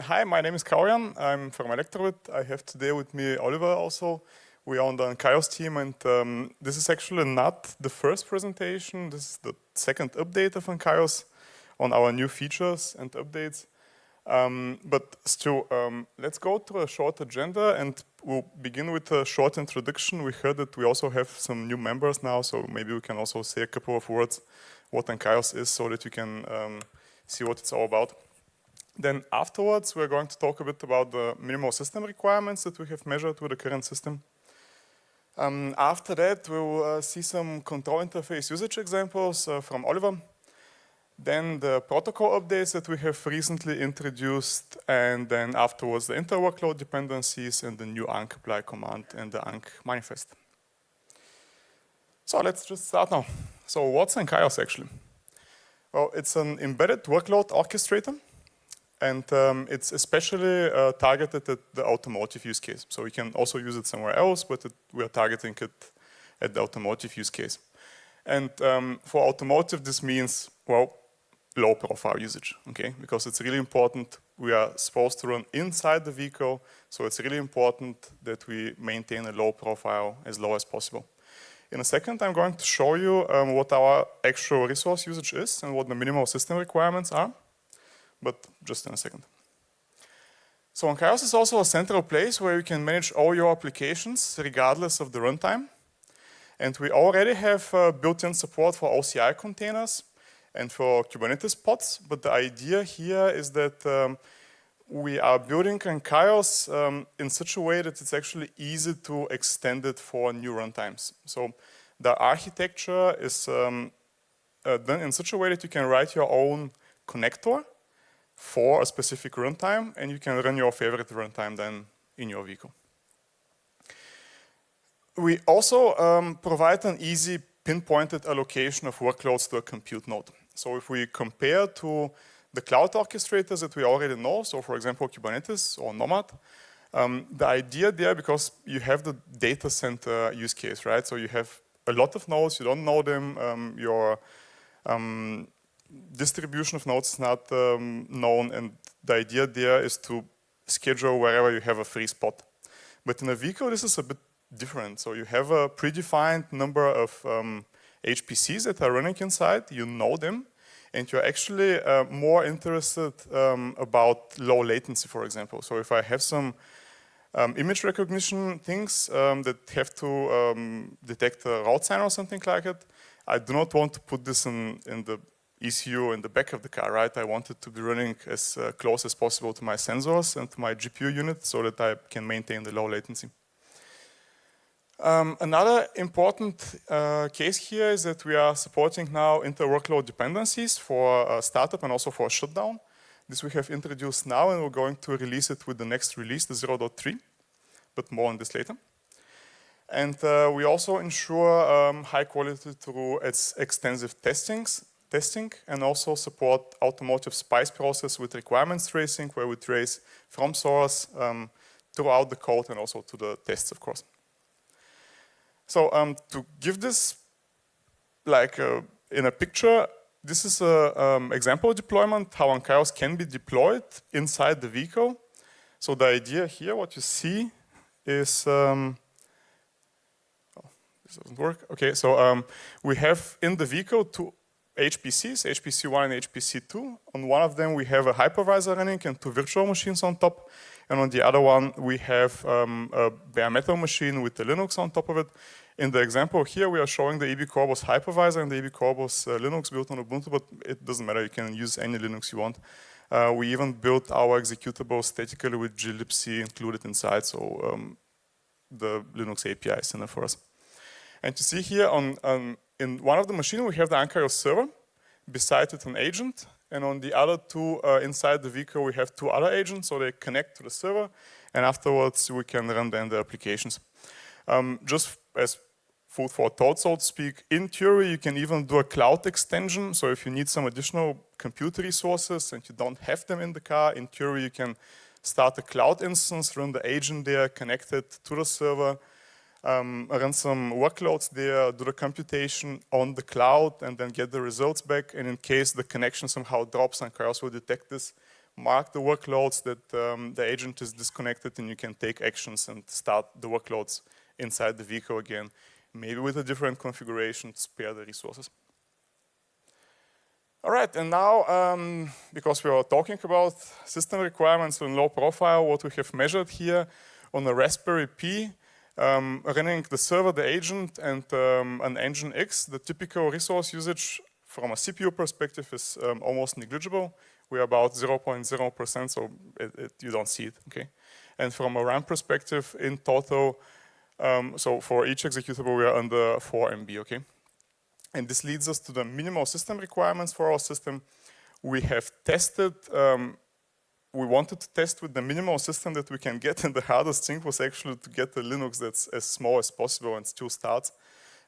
Hi, my name is Kaurian. I'm from Electrobit. I have today with me Oliver also. We are on the Ankaios team, and this is actually not the first presentation. This is the second update of Ankaios on our new features and updates. But still, let's go through a short agenda, and we'll begin with a short introduction. We heard that we also have some new members now, so maybe we can also say a couple of words what Ankaios is so that you can see what it's all about. Then afterwards, we're going to talk a bit about the minimal system requirements that we have measured with the current system. After that, we'll see some control interface usage examples from Oliver. Then the protocol updates that we have recently introduced, and then afterwards the inter-workload dependencies and the new Ank-apply command and the Ank manifest. So let's just start now. So what's Ankaios actually? Well, it's an embedded workload orchestrator. And it's especially targeted at the automotive use case. So we can also use it somewhere else, but we are targeting it at the automotive use case. And for automotive, this means, well, low profile usage, okay? Because it's really important. We are supposed to run inside the vehicle, so it's really important that we maintain a low profile as low as possible. In a second, I'm going to show you what our actual resource usage is and what the minimal system requirements are. But just in a second. So Ankaios is also a central place where you can manage all your applications regardless of the runtime. And we already have built-in support for OCI containers and for Kubernetes pods. But the idea here is that we are building Ankaios in such a way that it's actually easy to extend it for new runtimes. So the architecture is done in such a way that you can write your own connector for a specific runtime, and you can run your favorite runtime then in your vehicle. We also provide an easy pinpointed allocation of workloads to a compute node. So if we compare to the cloud orchestrators that we already know, so for example Kubernetes or Nomad, the idea there, because you have the data center use case, right? So you have a lot of nodes, you don't know them, your distribution of nodes is not known, and the idea there is to schedule wherever you have a free spot. But in a vehicle, this is a bit different. So you have a predefined number of HPCs that are running inside, you know them, and you're actually more interested about low latency, for example. So if I have some image recognition things that have to detect a route sign or something like it, I do not want to put this in the ECU in the back of the car, right? I want it to be running as close as possible to my sensors and to my GPU unit so that I can maintain the low latency. Another important case here is that we are supporting now inter-workload dependencies for startup and also for shutdown. This we have introduced now, and we're going to release it with the next release, the 0.3, but more on this later. And we also ensure high quality through its extensive testing and also support automotive SPICE process with requirements tracing, where we trace from source throughout the code and also to the tests, of course. So to give this like in a picture, this is an example deployment, how Ankaios can be deployed inside the vehicle. So the idea here, what you see is, oh, this doesn't work. Okay, so we have in the vehicle two HPCs, HPC1 and HPC2. On one of them, we have a hypervisor running and two virtual machines on top. And on the other one, we have a bare metal machine with the Linux on top of it. In the example here, we are showing the EB Corpus hypervisor and the EB Corpus Linux built on Ubuntu, but it doesn't matter. You can use any Linux you want. We even built our executable statically with glibc included inside, so the Linux API is enough for us. And you see here in one of the machines, we have the Ankaios server, beside it an agent, and on the other two inside the vehicle, we have two other agents, so they connect to the server, and afterwards we can run then the applications. Just as food for thought, so to speak, in theory, you can even do a cloud extension, so if you need some additional compute resources and you don't have them in the car, in theory, you can start a cloud instance, run the agent there, connect it to the server, run some workloads there, do the computation on the cloud, and then get the results back. And in case the connection somehow drops, Ankaios will detect this, mark the workloads that the agent is disconnected, and you can take actions and start the workloads inside the vehicle again, maybe with a different configuration to spare the resources. All right, and now, because we are talking about system requirements in low profile, what we have measured here on a Raspberry Pi, running the server, the agent, and an Engine X, the typical resource usage from a CPU perspective is almost negligible. We're about 0.0%, so you don't see it, okay? And from a RAM perspective, in total, so for each executable, we are under 4 MB, okay? And this leads us to the minimal system requirements for our system. We have tested, we wanted to test with the minimal system that we can get, and the hardest thing was actually to get a Linux that's as small as possible and still starts.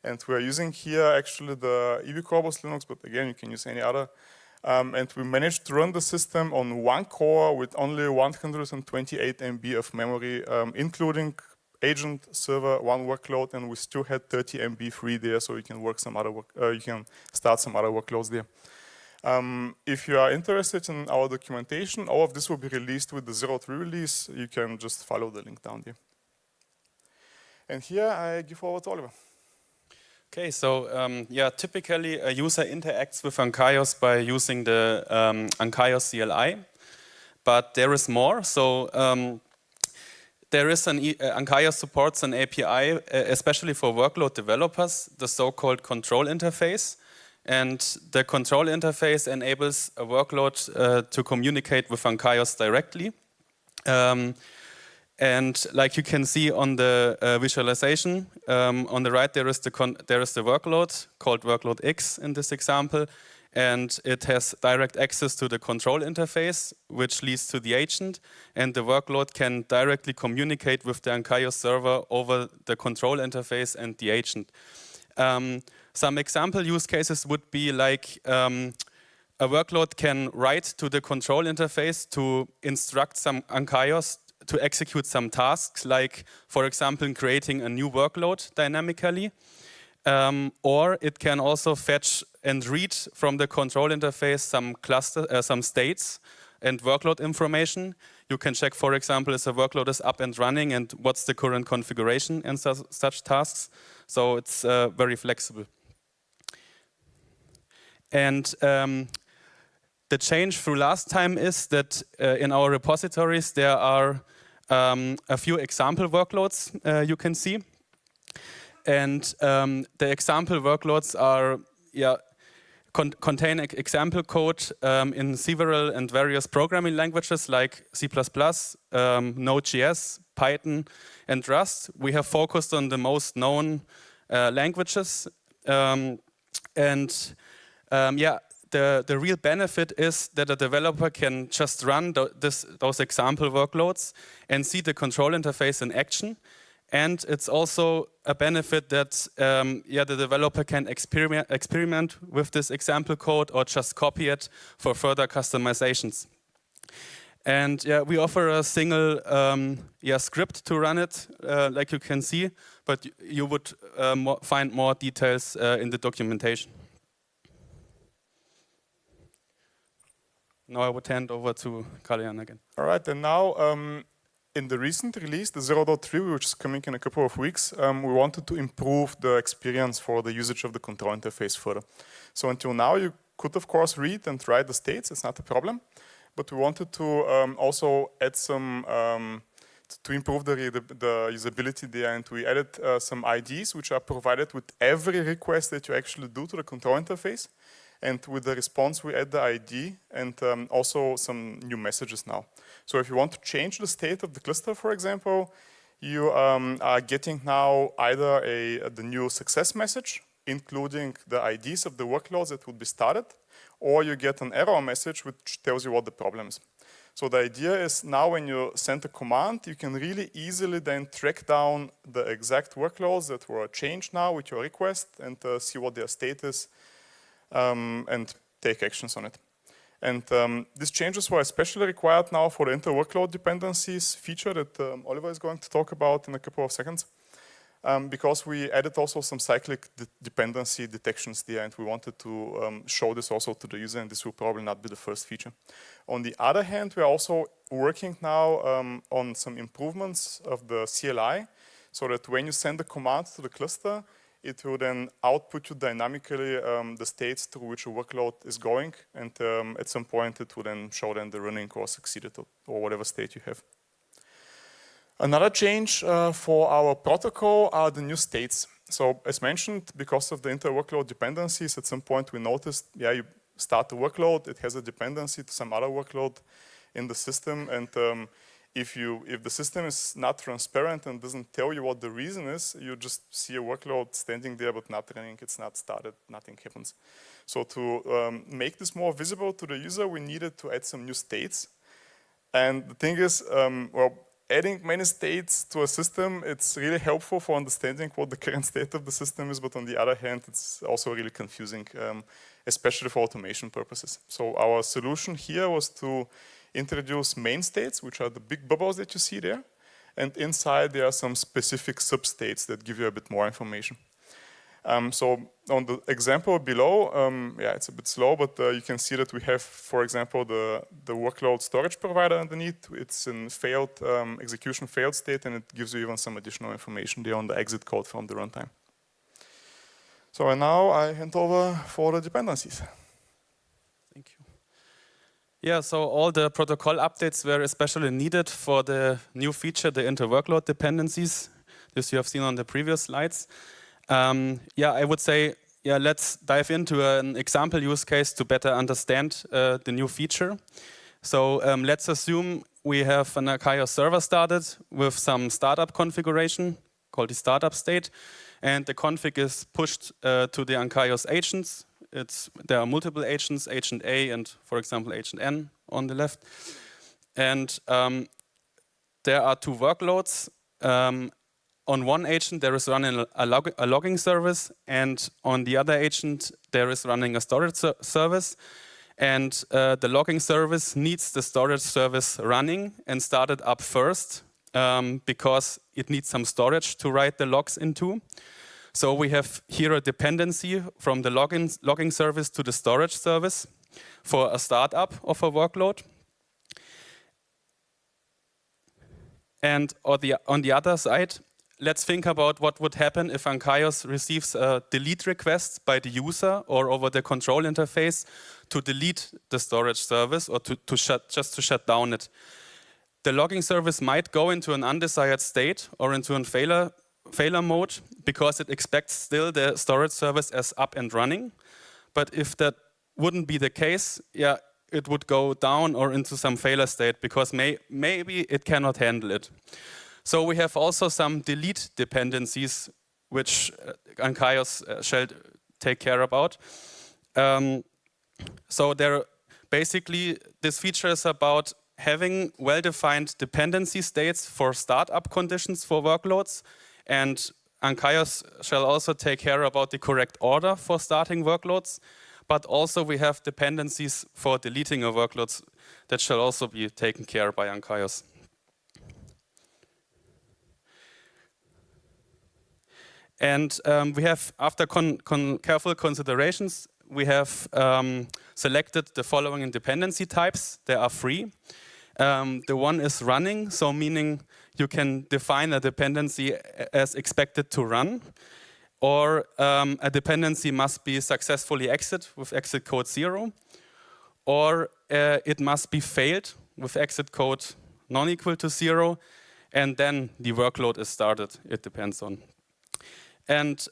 And we're using here actually the EBCorbos Linux, but again, you can use any other. And we managed to run the system on one core with only 128 MB of memory, including agent, server, one workload, and we still had 30 MB free there, so you can work some other you can start some other workloads there. If you are interested in our documentation, all of this will be released with the 0.3 release. You can just follow the link down there. And here I give over to Oliver. Okay, so yeah, typically a user interacts with Ankaios by using the Ankaios CLI, but there is more. So there is Ankaios supports an API, especially for workload developers, the so-called control interface. And the control interface enables a workload to communicate with Ankaios directly. And like you can see on the visualization, on the right there is the workload called workload X in this example, and it has direct access to the control interface, which leads to the agent, and the workload can directly communicate with the Ankaios server over the control interface and the agent. Some example use cases would be like a workload can write to the control interface to instruct some Ankaios to execute some tasks, like, for example, creating a new workload dynamically. Or it can also fetch and read from the control interface some states and workload information. You can check, for example, if a workload is up and running and what's the current configuration and such tasks. So it's very flexible. And the change through last time is that in our repositories there are a few example workloads you can see. And the example workloads are, contain example code in several and various programming languages like C++, Node.js, Python, and Rust. We have focused on the most known languages. The real benefit is that a developer can just run those example workloads and see the control interface in action. And it's also a benefit that the developer can experiment with this example code or just copy it for further customizations. And we offer a single script to run it, like you can see, but you would find more details in the documentation. Now I would hand over to Kalian again. All right, and now in the recent release, the 0.3, which is coming in a couple of weeks, we wanted to improve the experience for the usage of the control interface further. So until now, you could, of course, read and write the states. It's not a problem. But we wanted to also add some, to improve the usability there. And we added some IDs, which are provided with every request that you actually do to the control interface. And with the response, we add the ID and also some new messages now. So if you want to change the state of the cluster, for example, you are getting now either the new success message, including the IDs of the workloads that would be started, or you get an error message which tells you what the problem is. So the idea is now when you send a command, you can really easily then track down the exact workloads that were changed now with your request and see what their state is. And take actions on it. And these changes were especially required now for the inter-workload dependencies feature that Oliver is going to talk about in a couple of seconds. because we added also some cyclic dependency detections there, and we wanted to show this also to the user, and this will probably not be the first feature. On the other hand, we are also working now on some improvements of the CLI, so that when you send a command to the cluster, it will then output you dynamically the states through which a workload is going, and at some point it will then show them the running or succeeded or whatever state you have. Another change for our protocol are the new states. So as mentioned, because of the inter-workload dependencies, at some point we noticed, yeah, you start the workload, it has a dependency to some other workload in the system, and if the system is not transparent and doesn't tell you what the reason is, you just see a workload standing there but not running, it's not started, nothing happens. So to make this more visible to the user, we needed to add some new states. And the thing is, well, adding many states to a system, it's really helpful for understanding what the current state of the system is, but on the other hand, it's also really confusing, especially for automation purposes. So our solution here was to introduce main states, which are the big bubbles that you see there, and inside there are some specific substates that give you a bit more information. So on the example below, yeah, it's a bit slow, but you can see that we have, for example, the workload storage provider underneath. It's in failed execution failed state, and it gives you even some additional information there on the exit code from the runtime. So and now I hand over for the dependencies. Thank you. Yeah, so all the protocol updates were especially needed for the new feature, the inter-workload dependencies. This you have seen on the previous slides. Yeah, I would say, yeah, let's dive into an example use case to better understand the new feature. So let's assume we have an Ankaios server started with some startup configuration called the startup state, and the config is pushed to the Ankaios agents. There are multiple agents, agent A and, for example, agent N on the left. And there are two workloads. On one agent, there is running a logging service, and on the other agent, there is running a storage service. And the logging service needs the storage service running and started up first because it needs some storage to write the logs into. So we have here a dependency from the logging service to the storage service for a startup of a workload. And on the other side, let's think about what would happen if Ankaios receives a delete request by the user or over the control interface to delete the storage service or to shut down it. The logging service might go into an undesired state or into a failure mode because it expects still the storage service as up and running. But if that wouldn't be the case, yeah, it would go down or into some failure state because maybe it cannot handle it. So we have also some delete dependencies which Ankaios shall take care about. So basically this feature is about having well-defined dependency states for startup conditions for workloads, and Ankaios shall also take care about the correct order for starting workloads, but also we have dependencies for deleting a workload that shall also be taken care by Ankaios. And we have, after careful considerations, we have selected the following dependency types. There are three. The one is running, so meaning you can define a dependency as expected to run, or a dependency must be successfully exit with exit code 0, or it must be failed with exit code non-equal to 0, and then the workload is started. It depends on. And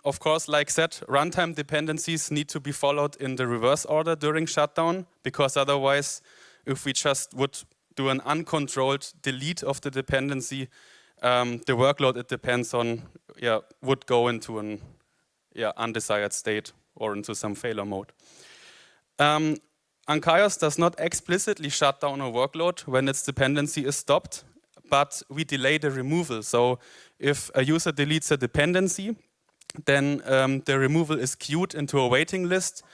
of course, like said, runtime dependencies need to be followed in the reverse order during shutdown, because otherwise, if we just would do an uncontrolled delete of the dependency, the workload it depends on would go into an undesired state or into some failure mode. Ankaios does not explicitly shut down a workload when its dependency is stopped, but we delay the removal. So if a user deletes a dependency, then the removal is queued into a waiting list,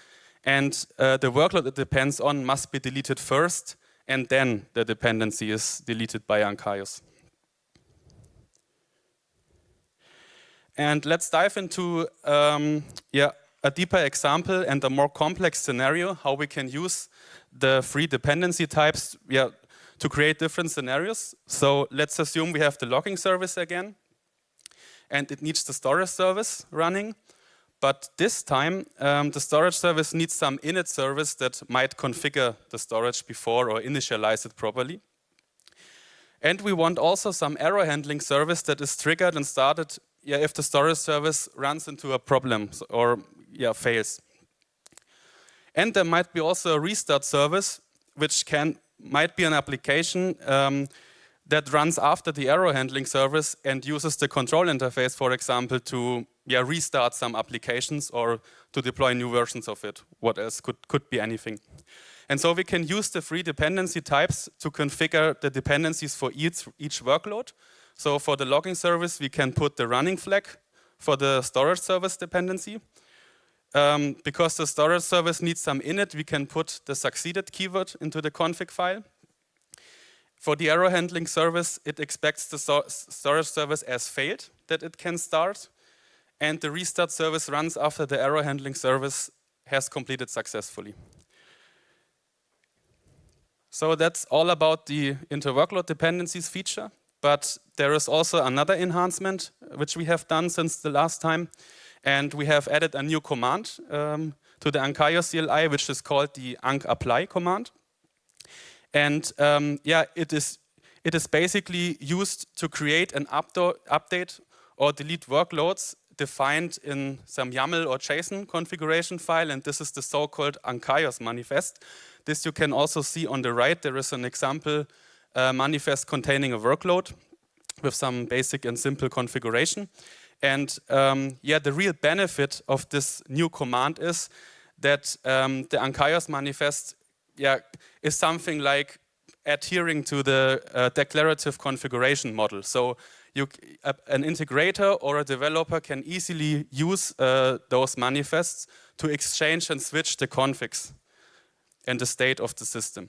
and the workload it depends on must be deleted first, and then the dependency is deleted by Ankaios. And let's dive into a deeper example and a more complex scenario, how we can use the free dependency types to create different scenarios. So let's assume we have the logging service again, and it needs the storage service running. But this time, the storage service needs some init service that might configure the storage before or initialize it properly. And we want also some error handling service that is triggered and started if the storage service runs into a problem or fails. And there might be also a restart service, which might be an application that runs after the error handling service and uses the control interface, for example, to restart some applications or to deploy new versions of it. What else? Could be anything. And so we can use the free dependency types to configure the dependencies for each workload. So for the logging service, we can put the running flag for the storage service dependency. Because the storage service needs some init, we can put the succeeded keyword into the config file. For the error handling service, it expects the storage service as failed, that it can start. And the restart service runs after the error handling service has completed successfully. So that's all about the inter-workload dependencies feature. But there is also another enhancement which we have done since the last time. And we have added a new command to the Ankaios CLI, which is called the ank-apply command. And it is basically used to create an update or delete workloads defined in some YAML or JSON configuration file. And this is the so-called Ankaios manifest. This you can also see on the right. There is an example manifest containing a workload with some basic and simple configuration. And the real benefit of this new command is that the Ankaios manifest is something like adhering to the declarative configuration model. So an integrator or a developer can easily use those manifests to exchange and switch the configs and the state of the system.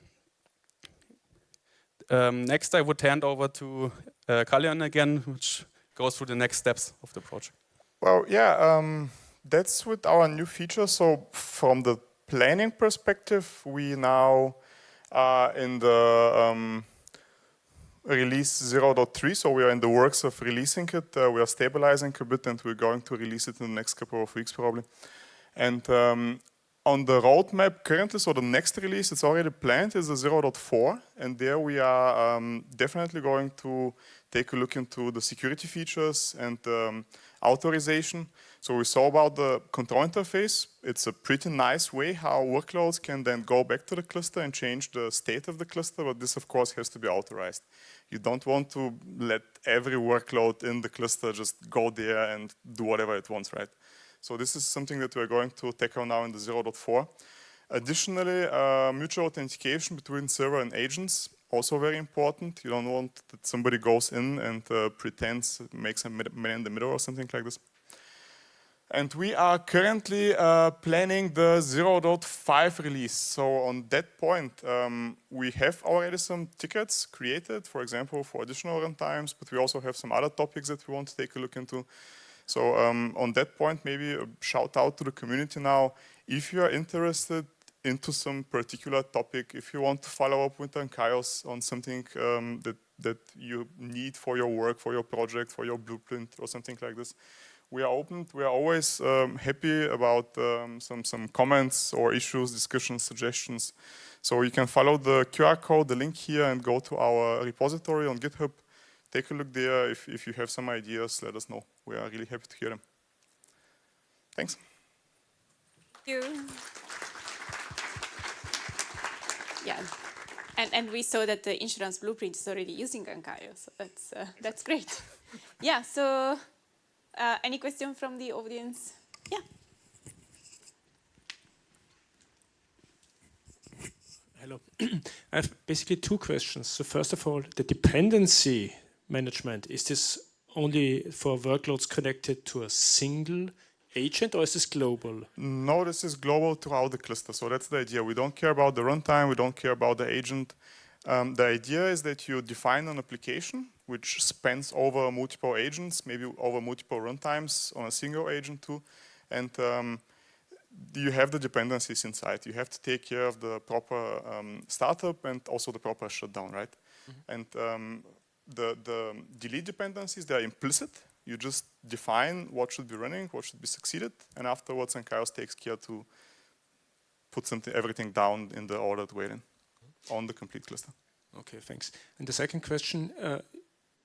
Next, I would hand over to Kalyan again, which goes through the next steps of the project. Well, that's with our new feature. So from the planning perspective, we now are in the release 0.3. So we are in the works of releasing it. We are stabilizing a bit, and we're going to release it in the next couple of weeks probably. And on the roadmap currently, so the next release, it's already planned, is the 0.4. And there we are definitely going to take a look into the security features and authorization. So we saw about the control interface. It's a pretty nice way how workloads can then go back to the cluster and change the state of the cluster, but this of course has to be authorized. You don't want to let every workload in the cluster just go there and do whatever it wants, right? So this is something that we're going to tackle now in the 0.4. Additionally, mutual authentication between server and agents, also very important. You don't want that somebody goes in and pretends, makes a man in the middle or something like this. And we are currently planning the 0.5 release. So on that point, we have already some tickets created, for example, for additional runtimes, but we also have some other topics that we want to take a look into. So on that point, maybe a shout out to the community now. If you are interested into some particular topic, if you want to follow up with Ankaios on something that you need for your work, for your project, for your blueprint or something like this, we are open. We are always happy about some comments or issues, discussions, suggestions. So you can follow the QR code, the link here, and go to our repository on GitHub. Take a look there. If you have some ideas, let us know. We are really happy to hear them. Thanks. Thank you. Yeah, and we saw that the insurance blueprint is already using Ankaios, so that's great. Yeah, so any question from the audience? Yeah. Hello. I have basically two questions. So first of all, the dependency management, is this only for workloads connected to a single agent, or is this global? No, this is global throughout the cluster. So that's the idea. We don't care about the runtime. We don't care about the agent. The idea is that you define an application which spans over multiple agents, maybe over multiple runtimes on a single agent too. And you have the dependencies inside. You have to take care of the proper startup and also the proper shutdown, right? And the delete dependencies, they are implicit. You just define what should be running, what should be succeeded, and afterwards Ankaios takes care to put everything down in the ordered way then on the complete cluster. Okay, thanks. And the second question,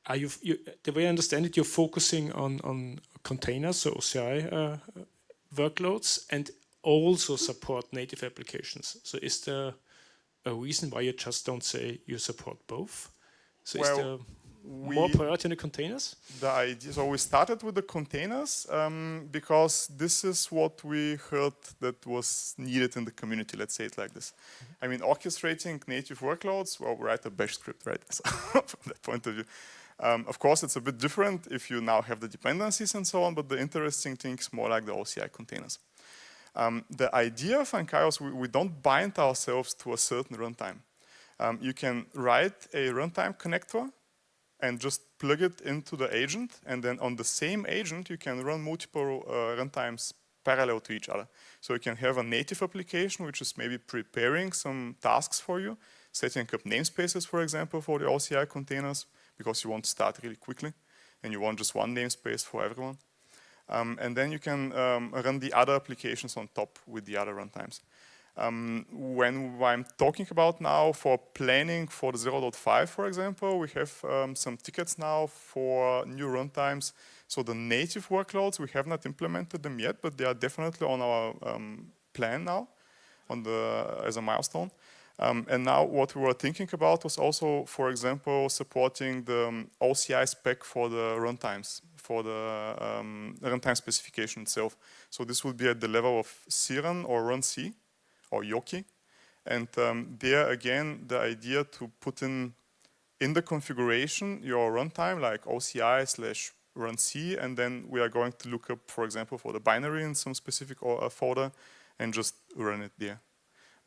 are the way I understand it, you're focusing on containers, so OCI workloads, and also support native applications. So is there a reason why you just don't say you support both? So is there more priority on the containers? The idea, so we started with the containers because this is what we heard that was needed in the community, let's say it like this. I mean, orchestrating native workloads, well, write a bash script, right? So from that point of view. Of course, it's a bit different if you now have the dependencies and so on, but the interesting thing is more like the OCI containers. The idea of Ankaios, we don't bind ourselves to a certain runtime. You can write a runtime connector and just plug it into the agent, and then on the same agent you can run multiple runtimes parallel to each other. So you can have a native application which is maybe preparing some tasks for you, setting up namespaces, for example, for the OCI containers, because you want to start really quickly, and you want just one namespace for everyone. And then you can run the other applications on top with the other runtimes. When I'm talking about now for planning for the 0.5, for example, we have some tickets now for new runtimes. So the native workloads, we have not implemented them yet, but they are definitely on our plan now as a milestone. And now what we were thinking about was also, for example, supporting the OCI spec for the runtimes, for the runtime specification itself. So this would be at the level of CRUN or runC or Yoki. And there again, the idea to put in the configuration your runtime like OCI/runC, and then we are going to look up, for example, for the binary in some specific folder and just run it there.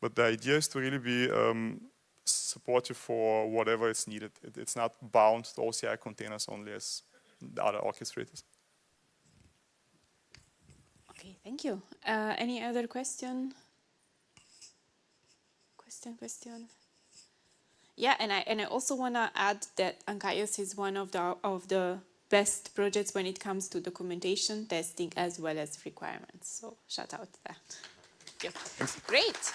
But the idea is to really be supportive for whatever is needed. It's not bound to OCI containers only as the other orchestrators. Okay, thank you. Any other question? Question? Yeah, and I also want to add that Ankaios is one of the best projects when it comes to documentation, testing, as well as requirements. So shout out to that. Thank you. Great.